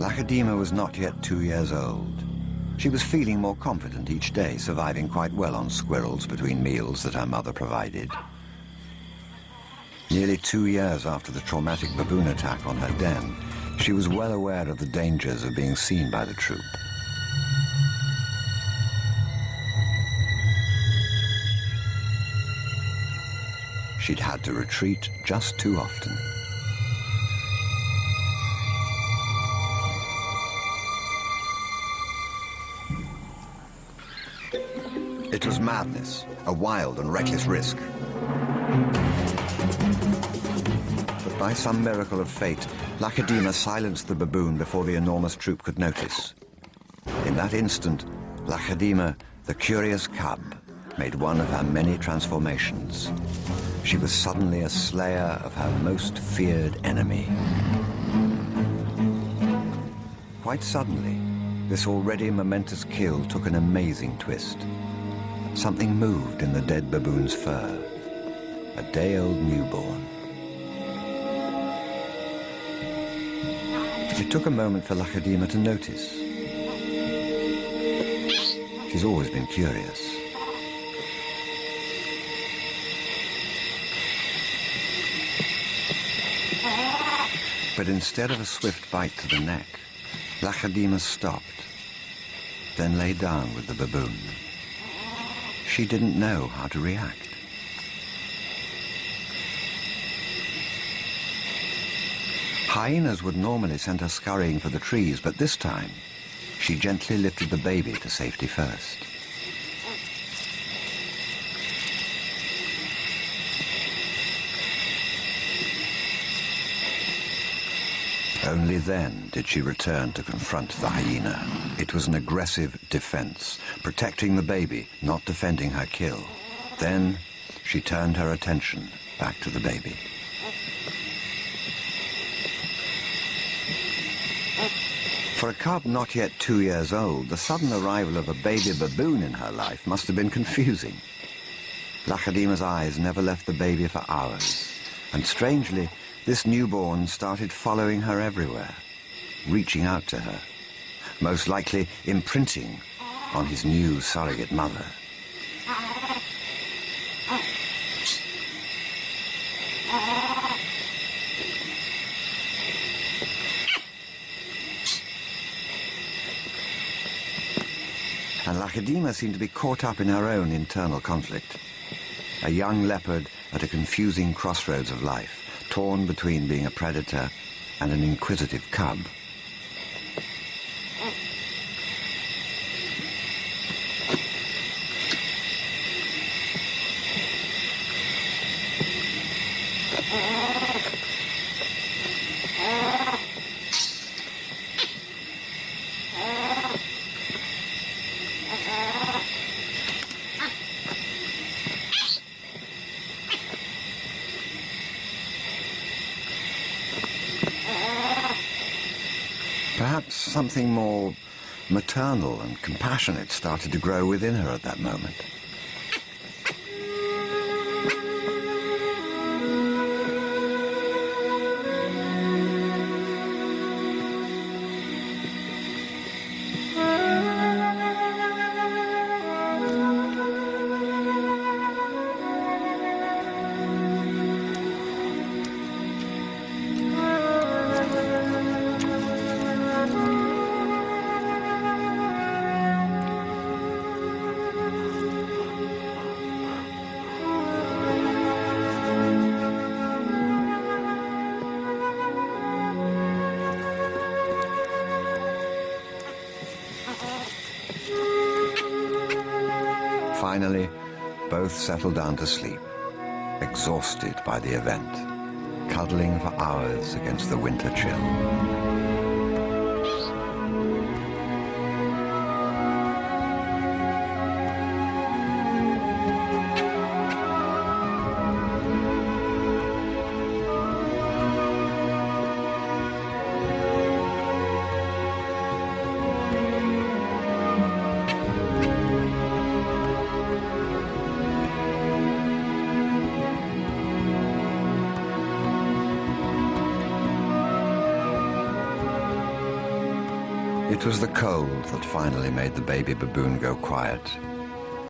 Lakhadima was not yet 2 years old. She was feeling more confident each day, surviving quite well on squirrels between meals that her mother provided. Nearly 2 years after the traumatic baboon attack on her den, she was well aware of the dangers of being seen by the troop. She'd had to retreat just too often. It was madness, a wild and reckless risk. But by some miracle of fate, Lakhadima silenced the baboon before the enormous troop could notice. In that instant, Lakhadima, the curious cub, made one of her many transformations. She was suddenly a slayer of her most feared enemy. Quite suddenly, this already momentous kill took an amazing twist. Something moved in the dead baboon's fur. A day-old newborn. It took a moment for Lakhadima to notice. She's always been curious. But instead of a swift bite to the neck, Lakhadima stopped, then lay down with the baboon. She didn't know how to react. Hyenas would normally send her scurrying for the trees, but this time, she gently lifted the baby to safety first. Only then did she return to confront the hyena. It was an aggressive defense, protecting the baby, not defending her kill. Then she turned her attention back to the baby. For a cub not yet 2 years old, the sudden arrival of a baby baboon in her life must have been confusing. Lakhadima's eyes never left the baby for hours, and strangely, this newborn started following her everywhere, reaching out to her, most likely imprinting on his new surrogate mother. And Lakhadima seemed to be caught up in her own internal conflict. A young leopard at a confusing crossroads of life, torn between being a predator and an inquisitive cub. Perhaps something more maternal and compassionate started to grow within her at that moment. Finally, both settled down to sleep, exhausted by the event, cuddling for hours against the winter chill. It was the cold that finally made the baby baboon go quiet.